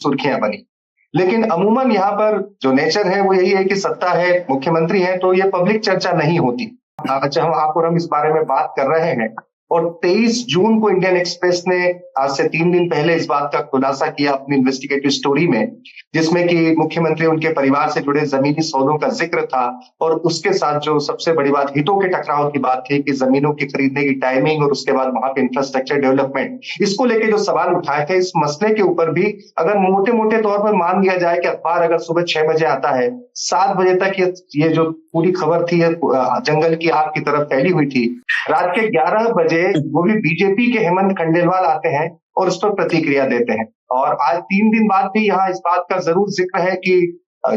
सुर्खियां बनी। लेकिन अमूमन यहाँ पर जो नेचर है वो यही है कि सत्ता है, मुख्यमंत्री है, तो ये पब्लिक चर्चा नहीं होती। अच्छा, हम इस बारे में बात कर रहे हैं और 23 जून को इंडियन एक्सप्रेस ने आज से 3 दिन पहले इस बात का खुलासा किया अपनी इन्वेस्टिगेटिव स्टोरी में, जिसमें कि मुख्यमंत्री उनके परिवार से जुड़े जमीनी सौदों का जिक्र था और उसके साथ जो सबसे बड़ी बात हितों के टकराव की बात थी कि जमीनों की खरीदने की टाइमिंग और उसके बाद वहां पे इंफ्रास्ट्रक्चर डेवलपमेंट, इसको लेके जो सवाल उठाए थे, इस मसले के ऊपर भी अगर मोटे मोटे तौर पर मान लिया जाए कि अखबार अगर सुबह 6 बजे आता है, 7 बजे तक ये जो पूरी खबर थी जंगल की आग की तरफ फैली हुई थी। रात के 11 बजे वो भी बीजेपी के हेमंत खंडेलवाल आते हैं और उस पर प्रतिक्रिया देते हैं। और आज 3 दिन बाद भी यहाँ इस बात का जरूर जिक्र है कि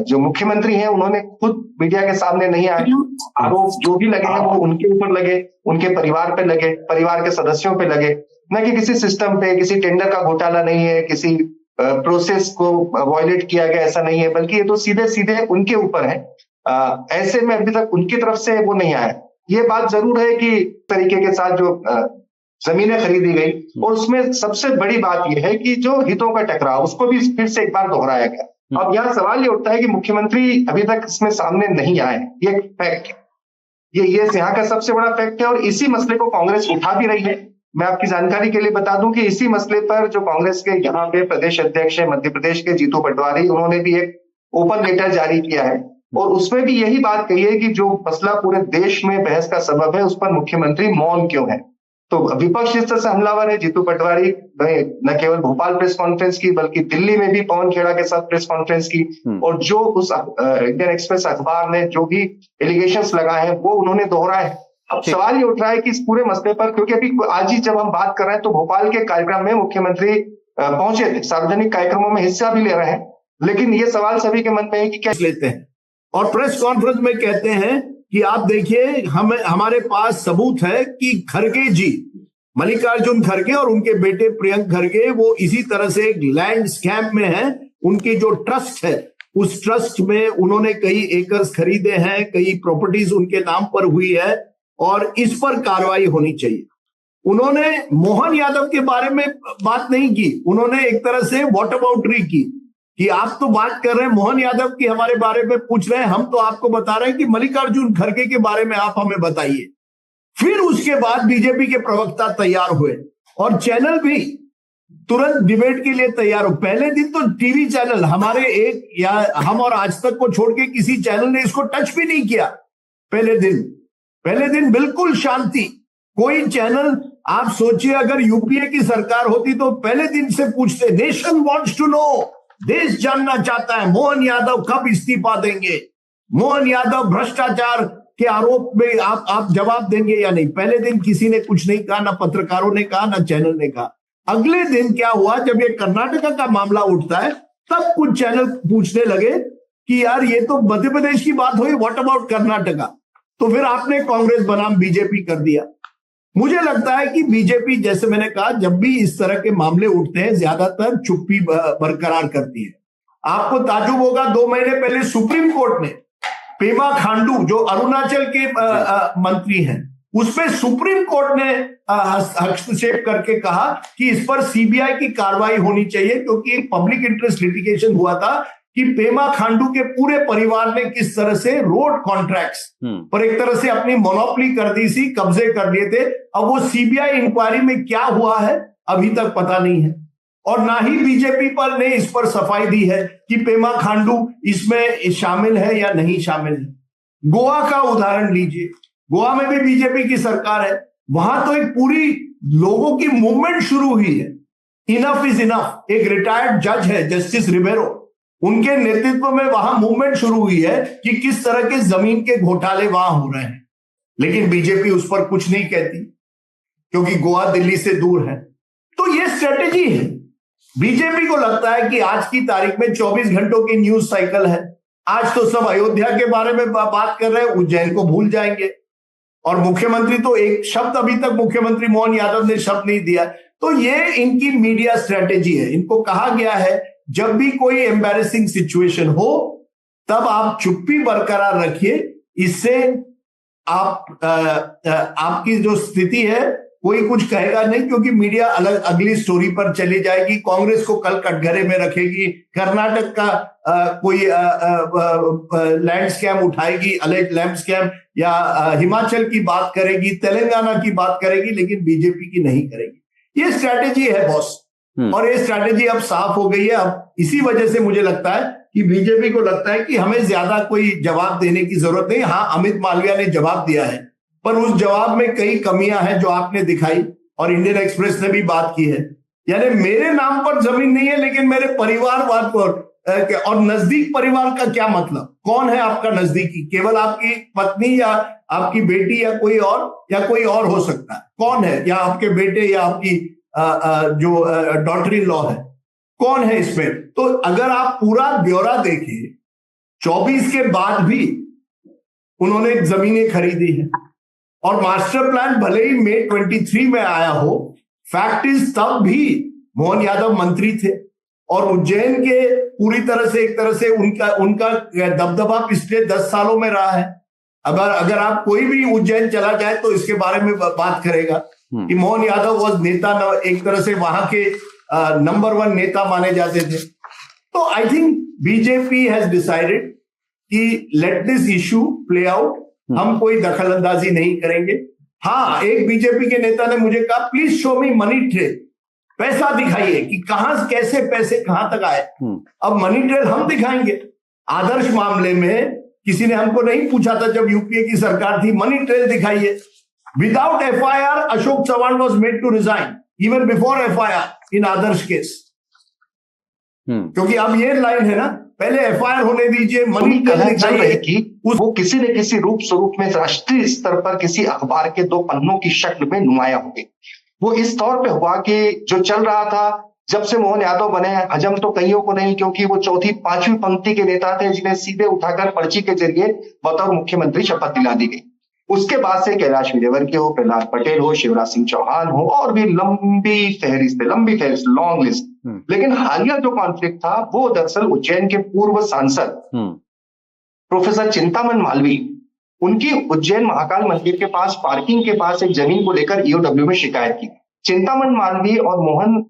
जो मुख्यमंत्री हैं उन्होंने खुद मीडिया के सामने नहीं आए। आरोप जो भी लगे हैं वो उनके ऊपर लगे, उनके परिवार पे लगे, परिवार के सदस्यों पे लगे, न कि किसी सिस्टम पे, किसी टेंडर का घोटाला नहीं है, किसी प्रोसेस को वॉयलेट किया गया ऐसा नहीं है, बल्कि ये तो सीधे सीधे उनके ऊपर है। ऐसे में अभी तक उनकी तरफ से वो नहीं आया। ये बात जरूर है कि तरीके के साथ जो जमीनें खरीदी गई, और उसमें सबसे बड़ी बात यह है कि जो हितों का टकराव, उसको भी फिर से एक बार दोहराया गया। अब यहाँ सवाल ये उठता है कि मुख्यमंत्री अभी तक इसमें सामने नहीं आए, ये फैक्ट है, ये यहाँ का सबसे बड़ा फैक्ट है। और इसी मसले को कांग्रेस उठा भी रही है। मैं आपकी जानकारी के लिए बता दूं कि इसी मसले पर जो कांग्रेस के यहाँ पे प्रदेश अध्यक्ष है मध्य प्रदेश के जीतू पटवारी, उन्होंने भी एक ओपन लेटर जारी किया है और उसमें भी यही बात कही है कि जो मसला पूरे देश में बहस का सबब है, उस पर मुख्यमंत्री मौन क्यों है। तो विपक्ष इस तरह से हमलावर है। जीतू पटवारी ने न केवल भोपाल प्रेस कॉन्फ्रेंस की, बल्कि दिल्ली में भी पवन खेड़ा के साथ प्रेस कॉन्फ्रेंस की, और जो उस इंडियन एक्सप्रेस अखबार ने जो भी एलिगेशंस लगाए हैं वो उन्होंने दोहराए हैं। अब सवाल ये उठ रहा है कि इस पूरे मसले पर, क्योंकि अभी आज ही जब हम बात कर रहे हैं तो भोपाल के कार्यक्रम में मुख्यमंत्री पहुंचे थे, सार्वजनिक कार्यक्रमों में हिस्सा भी ले रहे हैं, लेकिन ये सवाल सभी के मन में है कि क्या लेते हैं और प्रेस कॉन्फ्रेंस में कहते हैं कि आप देखिए, हमारे पास सबूत है कि खड़गे जी, मल्लिकार्जुन खड़गे और उनके बेटे प्रियंक खड़गे, वो इसी तरह से एक लैंड स्कैम में है। उनकी जो ट्रस्ट है, उस ट्रस्ट में उन्होंने कई एकर्स खरीदे हैं, कई प्रॉपर्टीज उनके नाम पर हुई है और इस पर कार्रवाई होनी चाहिए। उन्होंने मोहन यादव के बारे में बात नहीं की, उन्होंने एक तरह से वॉट अबाउटरी की कि आप तो बात कर रहे हैं मोहन यादव की, हमारे बारे में पूछ रहे हैं, हम तो आपको बता रहे हैं कि मल्लिकार्जुन खड़गे के बारे में आप हमें बताइए। फिर उसके बाद बीजेपी के प्रवक्ता तैयार हुए और चैनल भी तुरंत डिबेट के लिए तैयार हो। पहले दिन तो टीवी चैनल हमारे एक या हम और आज तक को छोड़ के किसी चैनल ने इसको टच भी नहीं किया। पहले दिन बिल्कुल शांति। कोई चैनल, आप सोचिए अगर यूपीए की सरकार होती तो पहले दिन से पूछते, नेशन वांट्स टू नो, देश जानना चाहता है मोहन यादव कब इस्तीफा देंगे, मोहन यादव भ्रष्टाचार के आरोप में आप जवाब देंगे या नहीं। पहले दिन किसी ने कुछ नहीं कहा, ना पत्रकारों ने कहा, ना चैनल ने कहा। अगले दिन क्या हुआ, जब ये कर्नाटका का मामला उठता है तब कुछ चैनल पूछने लगे कि यार ये तो मध्य प्रदेश की बात हुई, व्हाट अबाउट कर्नाटका। तो फिर आपने कांग्रेस बनाम बीजेपी कर दिया। मुझे लगता है कि बीजेपी, जैसे मैंने कहा, जब भी इस तरह के मामले उठते हैं ज्यादातर चुप्पी बरकरार करती है। आपको ताजुब होगा, 2 महीने पहले सुप्रीम कोर्ट ने पेमा खांडू, जो अरुणाचल के मंत्री हैं, उसमें सुप्रीम कोर्ट ने हस्तक्षेप करके कहा कि इस पर सीबीआई की कार्रवाई होनी चाहिए, क्योंकि एक पब्लिक इंटरेस्ट लिटिगेशन हुआ था कि पेमा खांडू के पूरे परिवार ने किस तरह से रोड कॉन्ट्रैक्ट्स पर एक तरह से अपनी मोनोपोली कर दी थी, कब्जे कर लिए थे। अब वो सीबीआई इंक्वायरी में क्या हुआ है अभी तक पता नहीं है, और ना ही बीजेपी पर ने इस पर सफाई दी है कि पेमा खांडू इसमें शामिल है या नहीं शामिल है। गोवा का उदाहरण लीजिए, गोवा में भी बीजेपी की सरकार है, वहां तो एक पूरी लोगों की मूवमेंट शुरू हुई है, इनफ इज इनफ। एक रिटायर्ड जज है जस्टिस रिबेरो, उनके नेतृत्व में वहां मूवमेंट शुरू हुई है कि किस तरह के जमीन के घोटाले वहां हो रहे हैं। लेकिन बीजेपी उस पर कुछ नहीं कहती, क्योंकि गोवा दिल्ली से दूर है। तो ये स्ट्रेटेजी है। बीजेपी को लगता है कि आज की तारीख में 24 घंटों की न्यूज साइकिल है, आज तो सब अयोध्या के बारे में बात कर रहे हैं, उज्जैन को भूल जाएंगे। और मुख्यमंत्री तो एक शब्द अभी तक मुख्यमंत्री मोहन यादव ने शब्द नहीं दिया। तो ये इनकी मीडिया स्ट्रेटेजी है। इनको कहा गया है जब भी कोई एम्बैरेसिंग सिचुएशन हो तब आप चुप्पी बरकरार रखिए, इससे आप आपकी जो स्थिति है कोई कुछ कहेगा नहीं, क्योंकि मीडिया अलग अगली स्टोरी पर चली जाएगी। कांग्रेस को कल कटघरे में रखेगी, कर्नाटक का कोई लैंड स्कैम उठाएगी, अलेज लैंड स्कैम, या हिमाचल की बात करेगी, तेलंगाना की बात करेगी, लेकिन बीजेपी की नहीं करेगी। ये स्ट्रैटेजी है बॉस, और ये स्ट्रैटेजी अब साफ हो गई है। अब इसी वजह से मुझे लगता है कि बीजेपी को लगता है कि हमें ज्यादा कोई जवाब देने की जरूरत नहीं। हाँ, अमित मालविया ने जवाब दिया है, पर उस जवाब में कई कमियां हैं जो आपने दिखाई, और इंडियन एक्सप्रेस ने भी बात की है। यानी मेरे नाम पर जमीन नहीं है, लेकिन मेरे परिवारवाद पर और नजदीक परिवार का क्या मतलब? कौन है आपका नजदीकी? केवल आपकी पत्नी या आपकी बेटी या कोई और हो सकता है? कौन है? या आपके बेटे या आपकी जो डॉटर इन लॉ है, कौन है इसमें? तो अगर आप पूरा ब्यौरा देखें, 24 के बाद भी उन्होंने जमीनें खरीदी है, और मास्टर प्लान भले ही मई 23 में आया हो, फैक्ट इज तब भी मोहन यादव मंत्री थे, और उज्जैन के पूरी तरह से एक तरह से उनका दबदबा पिछले 10 सालों में रहा है। अगर आप कोई भी उज्जैन चला जाए तो इसके बारे में बात करेगा कि मोहन यादव वॉज नेता, एक तरह से वहां के नंबर 1 नेता माने जाते थे। तो I think BJP has decided कि let this issue play out, हम कोई दखल अंदाजी नहीं करेंगे। हाँ, एक बीजेपी के नेता ने मुझे कहा, please show me money trail, पैसा दिखाइए कि कहां कैसे पैसे कहां तक आए। अब मनी ट्रेल हम दिखाएंगे। आदर्श मामले में किसी ने हमको नहीं पूछा था जब यूपीए की सरकार थी, मनी ट्रेल दिखाइए। Without FIR Ashok Chavan was made to resign even before FIR in Adarsh case. क्योंकि अब ये लाइन है ना, पहले एफआईआर होने दीजिए, मनी ट्रेल चल रही थी, वो किसी न किसी रूप स्वरूप में राष्ट्रीय स्तर पर किसी अखबार के 2 पन्नों की शक्ल में नुमाया हो गई। वो इस तौर पे हुआ कि जो चल रहा था जब से मोहन यादव बने, हजम तो कईयों को नहीं, क्योंकि वो 4थी 5वीं पंक्ति के नेता थे जिन्हें सीधे उठाकर पर्ची के जरिए बतौर मुख्यमंत्री शपथ दिला दी गई। उसके बाद से कैलाश विजयवर्गीय हो, प्रहलाद पटेल हो, शिवराज सिंह चौहान हो, और भी लंबी फहरिस्त, लॉन्ग लिस्ट। लेकिन हालिया जो कॉन्फ्लिक्ट था वो दरअसल उज्जैन के पूर्व सांसद प्रोफेसर चिंतामन मालवीय, उनकी उज्जैन महाकाल मंदिर के पास पार्किंग के पास एक जमीन को लेकर ईओडब्ल्यू में शिकायत की। चिंतामन मालवीय और मोहन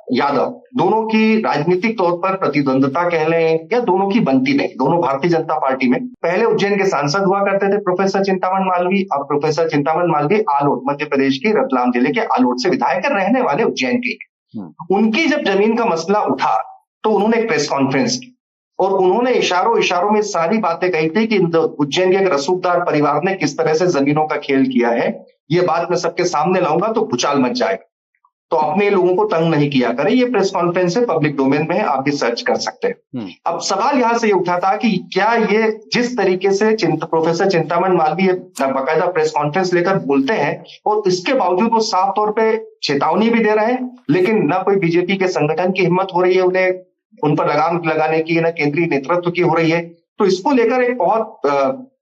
यादव दोनों की राजनीतिक तौर पर प्रतिद्वंदता कह लें या दोनों की बनती नहीं, दोनों भारतीय जनता पार्टी में पहले उज्जैन के सांसद हुआ करते थे प्रोफेसर चिंतामन मालवीय। अब प्रोफेसर चिंतामन मालवीय आलोट, मध्य प्रदेश के रतलाम जिले के आलोट से विधायक रहने वाले उज्जैन के। उनकी जब जमीन का मसला उठा तो उन्होंने एक प्रेस कॉन्फ्रेंस की, और उन्होंने इशारों में सारी बातें कही थी कि उज्जैन के एक रसूखदार परिवार ने किस तरह से जमीनों का खेल किया है, ये बात मैं सबके सामने लाऊंगा तो भूचाल मच जाएगा, तो अपने लोगों को तंग नहीं किया करें। ये प्रेस कॉन्फ्रेंस है, पब्लिक डोमेन में है, आप भी सर्च कर सकते हैं। अब सवाल यहां से ये उठा था कि क्या ये जिस तरीके से प्रोफेसर चिंतामन मालवीय बाकायदा प्रेस कॉन्फ्रेंस लेकर बोलते हैं, और इसके बावजूद वो साफ तौर पे चेतावनी भी दे रहे हैं, लेकिन ना कोई बीजेपी के संगठन की हिम्मत हो रही है उन्हें उन पर लगाम लगाने की, ना केंद्रीय नेतृत्व की हो रही है, तो इसको लेकर एक बहुत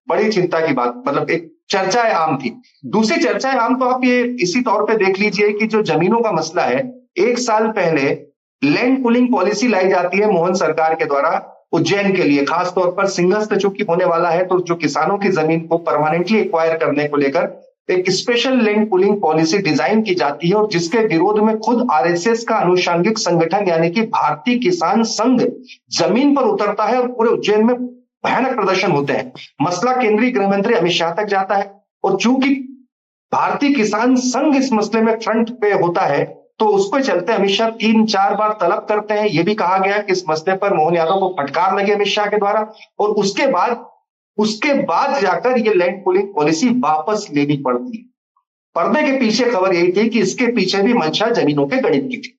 बड़ी चिंता की बात, मतलब एक चर्चाएं आम थी। दूसरी चर्चाएं आम तो आप ये इसी तौर पे देख लीजिए कि जो जमीनों का मसला है, 1 साल पहले लैंड पूलिंग पॉलिसी लाई जाती है मोहन सरकार के द्वारा उज्जैन के लिए, खासतौर पर सिंहस्थ चूंकि होने वाला है, तो जो किसानों की जमीन को परमानेंटली एक्वायर करने को लेकर एक special land pooling policy design की जाती है, और जिसके विरोध में खुद आरएसएस का अनुषंगिक संगठन यानी कि भारतीय किसान संघ जमीन पर उतरता है, और पूरे उज्जैन में भयानक प्रदर्शन होते हैं। मसला केंद्रीय गृह मंत्री अमित शाह तक जाता है, और चूंकि भारतीय किसान संघ इस मसले में फ्रंट पे होता है, तो उसको चलते अमित शाह 3-4 बार तलब करते हैं। यह भी कहा गया कि इस मसले पर मोहन यादव को फटकार लगी अमित शाह के द्वारा, और उसके बाद जाकर ये लैंड पूलिंग पॉलिसी वापस लेनी पड़ती है। पर्दे के पीछे खबर यही थी कि इसके पीछे भी मंशा जमीनों के गणित की थी,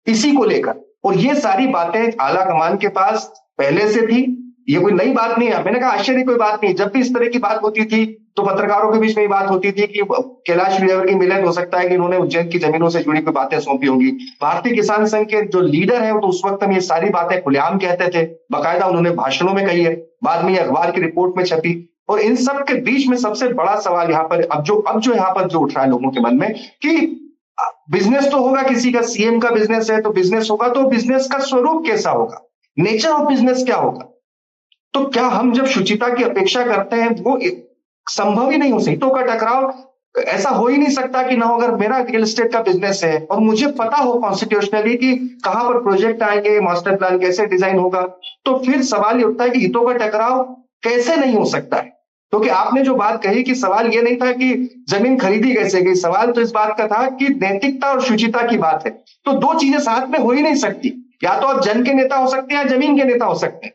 इसी को लेकर, और ये सारी बातें आला कमान के पास पहले से थी, ये कोई नई बात नहीं है। मैंने कहा आश्चर्य कोई बात नहीं, जब भी इस तरह की बात होती थी तो पत्रकारों के बीच में बात होती थी कि कैलाश विजयवर्गीय मिलन हो सकता है कि इन्होंने उज्जैन की जमीनों से जुड़ी कोई बातें सौंपी होंगी। भारतीय किसान संघ के जो लीडर है वो तो उस वक्त हम ये सारी बातें खुलेआम कहते थे, बाकायदा उन्होंने भाषणों में कही है, बाद में ये अखबार की रिपोर्ट में छपी। और इन सब के बीच में सबसे बड़ा सवाल यहाँ पर अब जो यहाँ पर जो उठ रहा है लोगों के मन में कि बिजनेस तो होगा, किसी का सीएम का बिजनेस है तो बिजनेस होगा, तो बिजनेस का स्वरूप कैसा होगा, नेचर ऑफ बिजनेस क्या होगा। तो क्या हम जब शुचिता की अपेक्षा करते हैं वो संभव ही नहीं हो, हितों का टकराव ऐसा हो ही नहीं सकता कि ना हो। अगर मेरा रियल एस्टेट का बिजनेस है और मुझे पता हो कॉन्स्टिट्यूशनली कि कहां पर प्रोजेक्ट आएंगे, मास्टर प्लान कैसे डिजाइन होगा, तो फिर सवाल ये उठता है कि हितों का टकराव कैसे नहीं हो सकता है। क्योंकि आपने जो बात कही कि सवाल ये नहीं था कि जमीन खरीदी कैसे गई, सवाल तो इस बात का था कि नैतिकता और शुचिता की बात है। तो दो चीजें साथ में हो ही नहीं सकती, या तो आप जन के नेता हो सकते हैं या जमीन के नेता हो सकते हैं।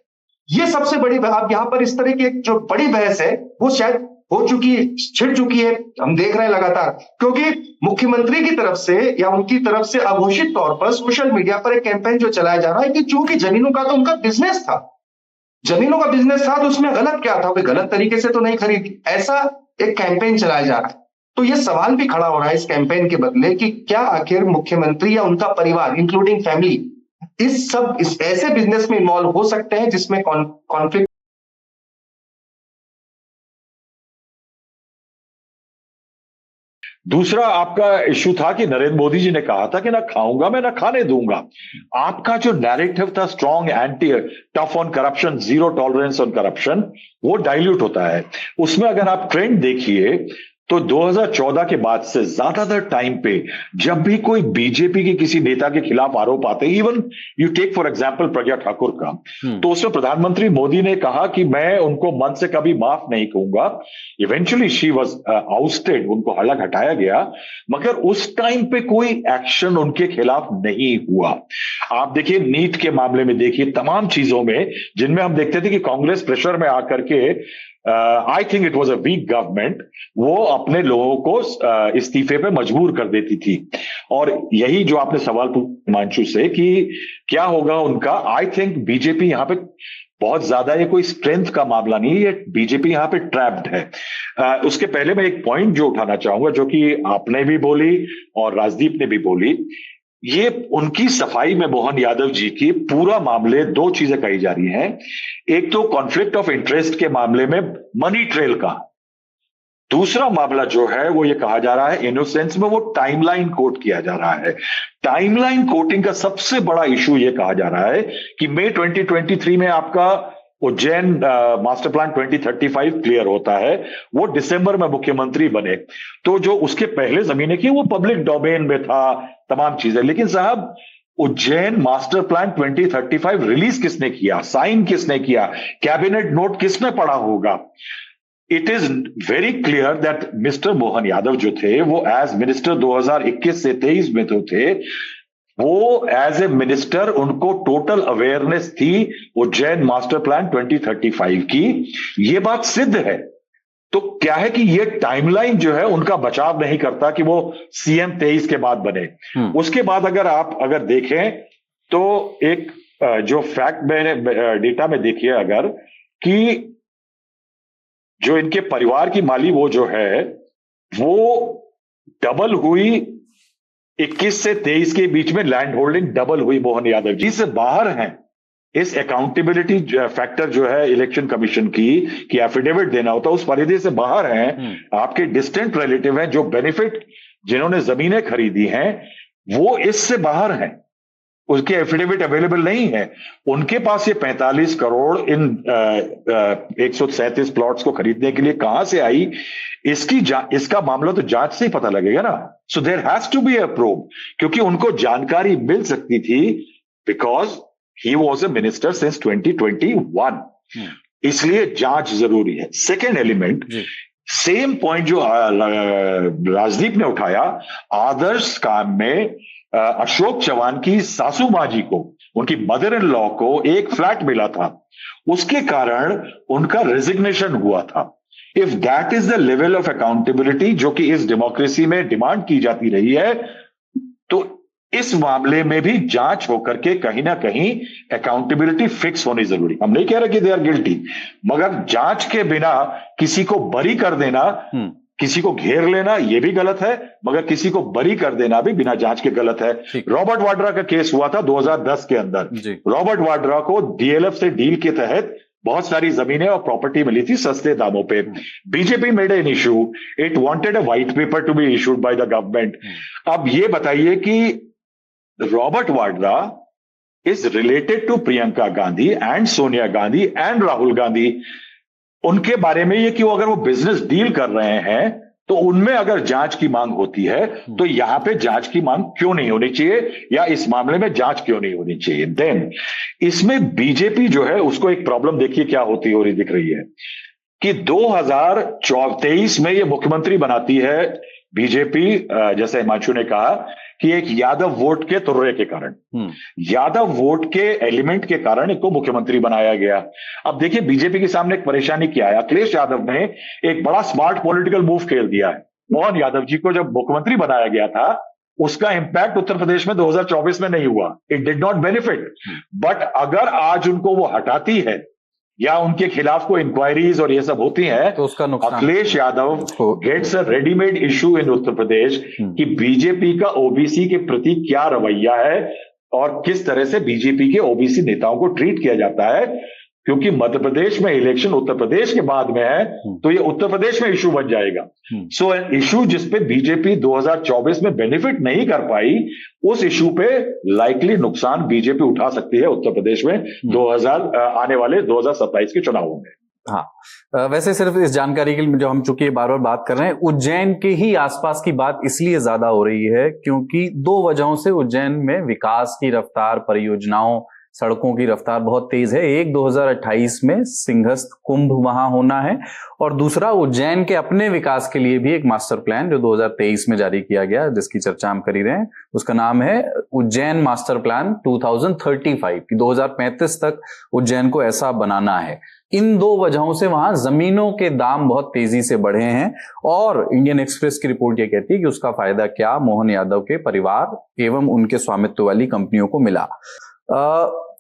ये सबसे बड़ी आप यहां पर इस तरह की एक जो बड़ी बहस है वो शायद हो चुकी है, छिड़ चुकी है, हम देख रहे हैं लगातार। क्योंकि मुख्यमंत्री की तरफ से या उनकी तरफ से अघोषित तौर पर सोशल मीडिया पर एक कैंपेन जो चलाया जा रहा है कि चूंकि जमीनों का तो उनका बिजनेस था, जमीनों का बिजनेस था, तो उसमें गलत क्या था, वे गलत तरीके से तो नहीं खरीदी, ऐसा एक कैंपेन चलाया जा रहा है। तो यह सवाल भी खड़ा हो रहा है इस कैंपेन के बदले कि क्या आखिर मुख्यमंत्री या उनका परिवार इंक्लूडिंग फैमिली इस ऐसे बिजनेस में इन्वॉल्व हो सकते हैं जिसमें कॉन्फ्लिक्ट। दूसरा आपका इश्यू था कि नरेंद्र मोदी जी ने कहा था कि ना खाऊंगा मैं ना खाने दूंगा। आपका जो नैरेटिव था strong anti tough on corruption, zero tolerance on corruption, वो डाइल्यूट होता है। उसमें अगर आप ट्रेंड देखिए तो 2014 के बाद से ज्यादातर टाइम पे जब भी कोई बीजेपी के किसी नेता के खिलाफ आरोप आते, even you take for example Pragya Thakur का, तो उसमें प्रधानमंत्री मोदी ने कहा कि मैं उनको मन से कभी माफ नहीं कहूंगा। इवेंचुअली शी वाज आउस्टेड, उनको हलक हटाया गया, मगर उस टाइम पे कोई एक्शन उनके खिलाफ नहीं हुआ। आप देखिए नीट के मामले में, देखिए तमाम चीजों में जिनमें हम देखते थे कि कांग्रेस प्रेशर में आकर के, I think it was a weak government, वो अपने लोगों को इस्तीफे पे मजबूर कर देती थी। और यही जो आपने सवाल पूछा हिमांशु से कि क्या होगा उनका, आई थिंक बीजेपी यहां पे बहुत ज्यादा, ये कोई स्ट्रेंथ का मामला नहीं है, ये बीजेपी यहां पे ट्रैप्ड है। उसके पहले मैं एक पॉइंट जो उठाना चाहूंगा, जो कि आपने भी बोली और राजदीप ने भी बोली, ये उनकी सफाई में मोहन यादव जी की पूरा मामले दो चीजें कही जा रही हैं। एक तो कॉन्फ्लिक्ट ऑफ इंटरेस्ट के मामले में मनी ट्रेल का, दूसरा मामला जो है वो ये कहा जा रहा है इनोसेंस में वो टाइमलाइन कोट किया जा रहा है। टाइमलाइन कोटिंग का सबसे बड़ा इशू ये कहा जा रहा है कि मई 2023 में आपका उज्जैन मास्टर प्लान 2035 क्लियर होता है, वो दिसंबर में मुख्यमंत्री बने, तो जो उसके पहले जमीनें की वो पब्लिक डोमेन में था, तमाम चीजें। लेकिन साहब उज्जैन मास्टर प्लान 2035 रिलीज किसने किया, साइन किसने किया, कैबिनेट नोट किसने पढ़ा होगा? It is very clear that mister Mohan Yadav जो थे वो एज मिनिस्टर 2021 से 23 में तो थे, वो एज ए मिनिस्टर उनको टोटल अवेयरनेस थी उज्जैन मास्टर प्लान 2035 की, ये बात सिद्ध है। तो क्या है कि ये टाइमलाइन जो है उनका बचाव नहीं करता कि वो सीएम 23 के बाद बने। उसके बाद अगर देखें तो एक जो फैक्ट मैंने डेटा में देखिए, अगर कि जो इनके परिवार की माली वो जो है वो डबल हुई, 21 से 23 के बीच में लैंड होल्डिंग डबल हुई मोहन यादव जी से बाहर हैं। इस अकाउंटेबिलिटी फैक्टर जो है इलेक्शन कमीशन की कि एफिडेविट देना होता है, उस परिधि से बाहर हैं। आपके डिस्टेंट रिलेटिव हैं, जो बेनिफिट जिन्होंने जमीनें खरीदी हैं वो इससे बाहर हैं, उसके एफिडेविट अवेलेबल नहीं है। उनके पास ये 45 करोड़ इन 137 प्लॉट्स को खरीदने के लिए कहां से आई, इसका मामला तो जांच से ही पता लगेगा ना। So there has to be a probe, क्योंकि उनको जानकारी मिल सकती थी because he was a minister since 2021, इसलिए जांच जरूरी है। सेकेंड एलिमेंट, सेम पॉइंट जो राजदीप ने उठाया, आदर्श काम में अशोक चौहान की सासू माँ जी को, उनकी मदर इन लॉ को एक फ्लैट मिला था, उसके कारण उनका रेजिग्नेशन हुआ था। If that is the level of accountability जो कि इस डेमोक्रेसी में डिमांड की जाती रही है, तो इस मामले में भी जांच होकर के कहीं ना कहीं अकाउंटेबिलिटी फिक्स होनी जरूरी। हम नहीं कह रहे कि दे आर गिल्टी, मगर जांच के बिना किसी को बरी कर देना, किसी को घेर लेना ये भी गलत है, मगर किसी को बरी कर देना भी बिना जांच के गलत है। रॉबर्ट वाड्रा का केस हुआ था 2010 के अंदर। रॉबर्ट वाड्रा को डीएलएफ से डील के तहत बहुत सारी जमीनें और प्रॉपर्टी मिली थी सस्ते दामों पे। BJP made an issue, it wanted a white paper to be issued by the government. अब ये बताइए कि Robert Vadra is related to Priyanka Gandhi and Sonia Gandhi and Rahul Gandhi. उनके बारे में ये कि अगर वो बिजनेस डील कर रहे हैं तो उनमें अगर जांच की मांग होती है तो यहां पे जांच की मांग क्यों नहीं होनी चाहिए, या इस मामले में जांच क्यों नहीं होनी चाहिए। देन इसमें बीजेपी जो है उसको एक प्रॉब्लम देखिए क्या होती हो रही दिख रही है कि 2023 में ये मुख्यमंत्री बनाती है बीजेपी, जैसे हिमांशु ने कहा कि एक यादव वोट के तुर्रे के कारण, यादव वोट के एलिमेंट के कारण इनको मुख्यमंत्री बनाया गया। अब देखिए बीजेपी के सामने एक परेशानी क्या है, अखिलेश यादव ने एक बड़ा स्मार्ट पॉलिटिकल मूव खेल दिया है। मोहन यादव जी को जब मुख्यमंत्री बनाया गया था उसका इंपैक्ट उत्तर प्रदेश में 2024 में नहीं हुआ, it did not benefit. But अगर आज उनको वो हटाती है या उनके खिलाफ कोई इंक्वायरीज और ये सब होती हैं तो उसका नुकसान, Akhilesh Yadav gets a readymade issue in Uttar Pradesh कि बीजेपी का ओबीसी के प्रति क्या रवैया है और किस तरह से बीजेपी के ओबीसी नेताओं को ट्रीट किया जाता है। क्योंकि मध्य प्रदेश में इलेक्शन उत्तर प्रदेश के बाद में है तो ये उत्तर प्रदेश में इशू बन जाएगा। सो इशू जिसपे बीजेपी 2024 में बेनिफिट नहीं कर पाई, उस इशू पे लाइकली नुकसान बीजेपी उठा सकती है उत्तर प्रदेश में आने वाले 2027 के चुनावों में। हाँ, वैसे सिर्फ इस जानकारी के लिए जो हम चूंकि बार बार बात कर रहे हैं, उज्जैन के ही आसपास की बात इसलिए ज्यादा हो रही है क्योंकि दो वजहों से उज्जैन में विकास की रफ्तार, परियोजनाओं, सड़कों की रफ्तार बहुत तेज है। एक 2028 में सिंहस्थ कुंभ वहां होना है और दूसरा उज्जैन के अपने विकास के लिए भी एक मास्टर प्लान जो 2023 में जारी किया गया, जिसकी चर्चा हम कर ही रहे हैं, उसका नाम है उज्जैन मास्टर प्लान 2035 की 2035 तक उज्जैन को ऐसा बनाना है। इन दो वजहों से वहां जमीनों के दाम बहुत तेजी से बढ़े हैं और इंडियन एक्सप्रेस की रिपोर्ट ये कहती है कि उसका फायदा क्या मोहन यादव के परिवार एवं उनके स्वामित्व वाली कंपनियों को मिला।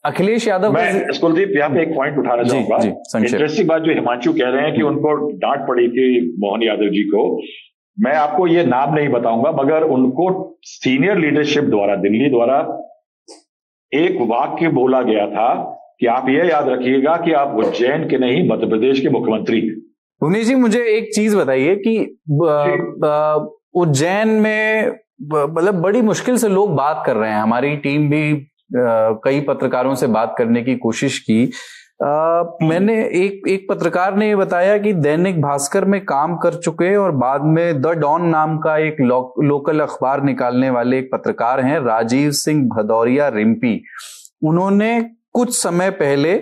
अखिलेश यादव, मैं कुलदीप यहाँ पे एक पॉइंट उठाना चाहूंगा। इंटरेस्टिंग बात जो हिमांशु कह रहे हैं कि उनको डांट पड़ी थी मोहन यादव जी को, मैं आपको ये नाम नहीं बताऊंगा मगर उनको सीनियर लीडरशिप द्वारा दिल्ली द्वारा एक वाक्य बोला गया था कि आप ये याद रखिएगा कि आप उज्जैन के नहीं मध्य प्रदेश के मुख्यमंत्री हैं। पुनीत जी, मुझे एक चीज बताइए कि उज्जैन में मतलब बड़ी मुश्किल से लोग बात कर रहे हैं, हमारी टीम भी कई पत्रकारों से बात करने की कोशिश की। मैंने एक पत्रकार ने ये बताया कि दैनिक भास्कर में काम कर चुके और बाद में द डॉन नाम का एक लोकल अखबार निकालने वाले एक पत्रकार हैं राजीव सिंह भदौरिया रिम्पी। उन्होंने कुछ समय पहले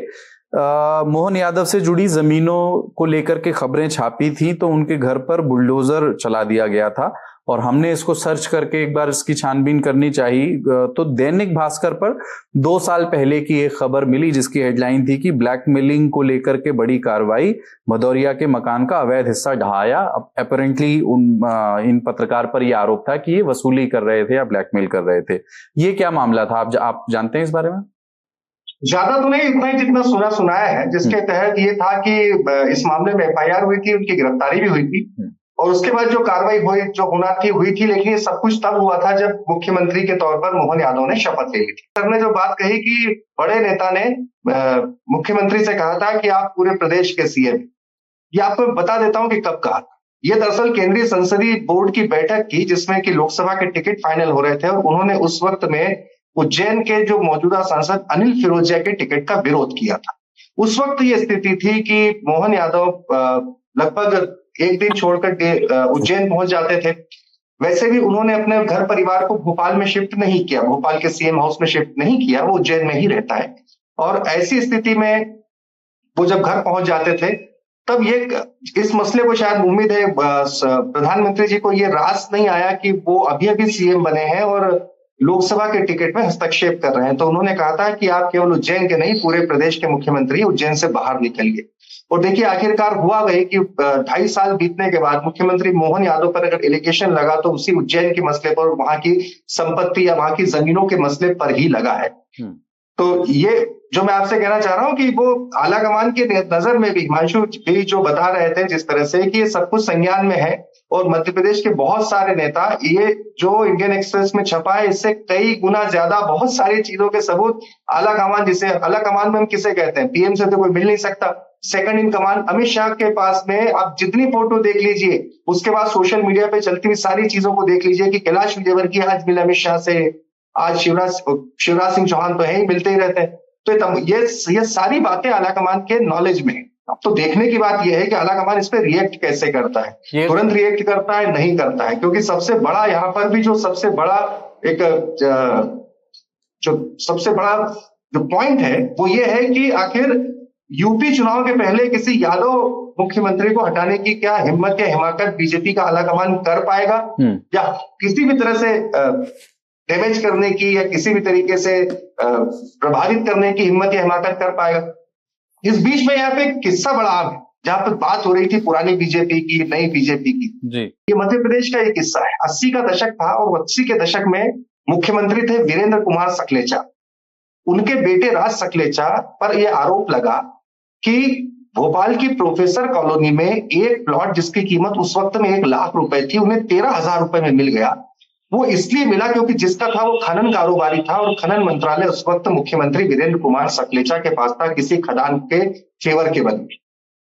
मोहन यादव से जुड़ी जमीनों को लेकर के खबरें छापी थी, तो उनके घर पर बुलडोजर चला दिया गया था और हमने इसको सर्च करके एक बार इसकी छानबीन करनी चाहिए तो दैनिक भास्कर पर 2 साल पहले की एक खबर मिली जिसकी हेडलाइन थी कि ब्लैकमेलिंग को लेकर के बड़ी कार्रवाई, भदौरिया के मकान का अवैध हिस्सा ढहाया। अपेरेंटली इन पत्रकार पर यह आरोप था कि ये वसूली कर रहे थे या ब्लैकमेल कर रहे थे। ये क्या मामला था, आप जानते हैं इस बारे में? ज्यादा तो नहीं, इतना ही जितना सुनाया है, जिसके तहत ये था कि इस मामले में एफआईआर हुई थी, उनकी गिरफ्तारी भी हुई थी और उसके बाद जो कार्रवाई हुई जो होना थी हुई थी, लेकिन ये सब कुछ तब हुआ था जब मुख्यमंत्री के तौर पर मोहन यादव ने शपथ ले ली थी। सर ने जो बात कही कि बड़े नेता ने मुख्यमंत्री से कहा था कि आप पूरे प्रदेश के सीएम, ये आपको बता देता हूं कि कब कहा था। ये दरअसल केंद्रीय संसदीय बोर्ड की बैठक की जिसमें कि लोकसभा के टिकट फाइनल हो रहे थे और उन्होंने उस वक्त में उज्जैन के जो मौजूदा सांसद अनिल फिरोजिया के टिकट का विरोध किया था। उस वक्त ये स्थिति थी कि मोहन यादव लगभग एक दिन छोड़कर उज्जैन पहुंच जाते थे। वैसे भी उन्होंने अपने घर परिवार को भोपाल में शिफ्ट नहीं किया, भोपाल के सीएम हाउस में शिफ्ट नहीं किया, वो उज्जैन में ही रहता है। और ऐसी स्थिति में वो जब घर पहुंच जाते थे तब ये इस मसले को शायद उम्मीद है प्रधानमंत्री जी को ये रास नहीं आया कि वो अभी अभी सीएम बने हैं और लोकसभा के टिकट में हस्तक्षेप कर रहे हैं, तो उन्होंने कहा था कि आप केवल उज्जैन के नहीं पूरे प्रदेश के मुख्यमंत्री उज्जैन से बाहर निकलिए। और देखिए आखिरकार हुआ वही कि 2.5 साल बीतने के बाद मुख्यमंत्री मोहन यादव पर अगर एलिगेशन लगा तो उसी उज्जैन के मसले पर, वहां की संपत्ति या वहां की जमीनों के मसले पर ही लगा है। तो ये जो मैं आपसे कहना चाह रहा हूं कि वो आलाकमान के नजर में भी हिमांशु भी जो बता रहे थे जिस तरह से कि ये सब कुछ संज्ञान में है और मध्य प्रदेश के बहुत सारे नेता, ये जो इंडियन एक्सप्रेस में छपा है इससे कई गुना ज्यादा बहुत सारी चीजों के सबूत आलाकमान, जिसे आलाकमान में हम किसे कहते हैं, पीएम से तो कोई मिल नहीं सकता, second in command Amit Shah के पास में आप जितनी फोटो देख लीजिए, उसके बाद सोशल मीडिया पे चलती हुई सारी चीजों को देख लीजिए कि कैलाश विजयवर्गीय आज मिले अमित शाह से, आज शिवराज सिंह चौहान तो है ही, मिलते ही रहते हैं। तो ये सारी बातें आलाकमान के नॉलेज में है। अब तो देखने की बात यह है कि आलाकमान इस पे रिएक्ट कैसे करता है, तुरंत रिएक्ट करता है, नहीं करता है, क्योंकि सबसे बड़ा यहाँ पर भी जो सबसे बड़ा जो पॉइंट है वो ये है कि आखिर यूपी चुनाव के पहले किसी यादव मुख्यमंत्री को हटाने की क्या हिम्मत या हिमाकत बीजेपी का आलाकमान कर पाएगा, या किसी भी तरह से डैमेज करने की या किसी भी तरीके से प्रभावित करने की हिम्मत या हिमाकत कर पाएगा। इस बीच में यहाँ पे एक किस्सा बड़ा आम है, जहां पर बात हो रही थी पुरानी बीजेपी की, नई बीजेपी की जी। ये मध्य प्रदेश का एक किस्सा है। 80 का दशक था और 80 के दशक में मुख्यमंत्री थे वीरेंद्र कुमार सकलेचा। उनके बेटे राज सकलेचा पर यह आरोप लगा कि भोपाल की प्रोफेसर कॉलोनी में एक प्लॉट जिसकी कीमत उस वक्त में 1 लाख रुपए थी, उन्हें 13,000 रुपए में मिल गया। वो इसलिए मिला क्योंकि जिसका था वो खनन कारोबारी था और खनन मंत्रालय उस वक्त मुख्यमंत्री वीरेंद्र कुमार सकलेचा के पास था, किसी खदान के फेवर के बदले।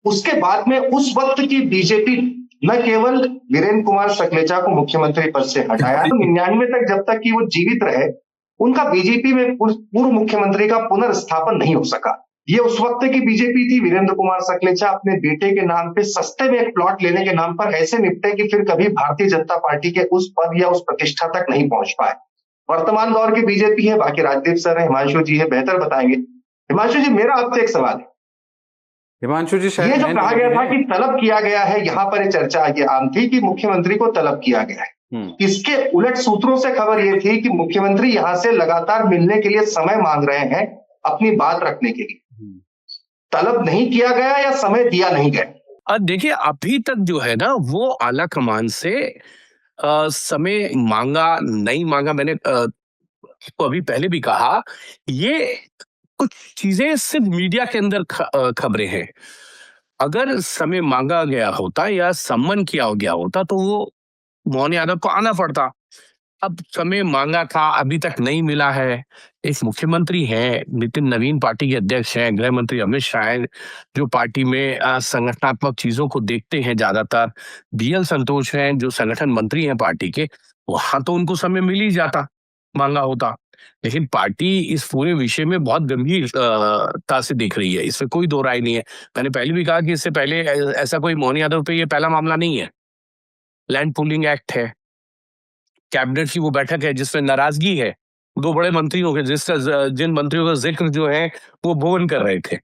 उसके बाद में उस वक्त की बीजेपी न केवल वीरेंद्र कुमार सकलेचा को मुख्यमंत्री पद से हटाया, 99 तक जब तक कि वो जीवित रहे उनका बीजेपी में पूर्व मुख्यमंत्री का पुनर्स्थापन नहीं हो सका। ये उस वक्त की बीजेपी थी। वीरेंद्र कुमार सकलेचा अपने बेटे के नाम पे सस्ते में एक प्लॉट लेने के नाम पर ऐसे निपटे कि फिर कभी भारतीय जनता पार्टी के उस पद या उस प्रतिष्ठा तक नहीं पहुंच पाए। वर्तमान दौर की बीजेपी है, बाकी राजदीप सर है, हिमांशु जी है, बेहतर बताएंगे। हिमांशु जी, मेरा आपसे एक सवाल है। हिमांशु जी, ये जो कहा गया था कि तलब किया गया है, यहाँ पर चर्चा आम थी कि मुख्यमंत्री को तलब किया गया है। इसके उलट सूत्रों से खबर ये थी कि मुख्यमंत्री यहाँ से लगातार मिलने के लिए समय मांग रहे हैं अपनी बात रखने के लिए। तलब नहीं किया गया या समय दिया नहीं गया? देखिए, अभी तक जो है ना वो आलाकमान से समय मांगा नहीं मांगा, मैंने तो अभी पहले भी कहा, ये कुछ चीजें सिर्फ मीडिया के अंदर खबरें हैं। अगर समय मांगा गया होता या सम्मन किया गया होता तो वो मोहन यादव को आना पड़ता। अब समय मांगा था, अभी तक नहीं मिला है। एक मुख्यमंत्री हैं, नितिन नवीन पार्टी के अध्यक्ष हैं, गृह मंत्री अमित शाह हैं, जो पार्टी में संगठनात्मक चीजों को देखते हैं ज्यादातर। बीएल संतोष हैं, जो संगठन मंत्री हैं पार्टी के, वहां तो उनको समय मिल ही जाता, मांगा होता। लेकिन पार्टी इस पूरे विषय में बहुत गंभीरता से देख रही है, इसमें कोई दो राय नहीं है। मैंने पहले भी कहा कि इससे पहले ऐसा कोई मोहन यादव पे ये पहला मामला नहीं है। लैंड पूलिंग एक्ट है, कैबिनेट की वो बैठक है जिसमें नाराजगी है 2 बड़े मंत्रियों के, जिन मंत्रियों का जिक्र जो है वो भुवन कर रहे थे।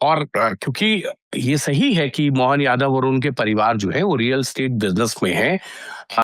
और क्योंकि ये सही है कि मोहन यादव और उनके परिवार जो है वो रियल एस्टेट बिजनेस में है,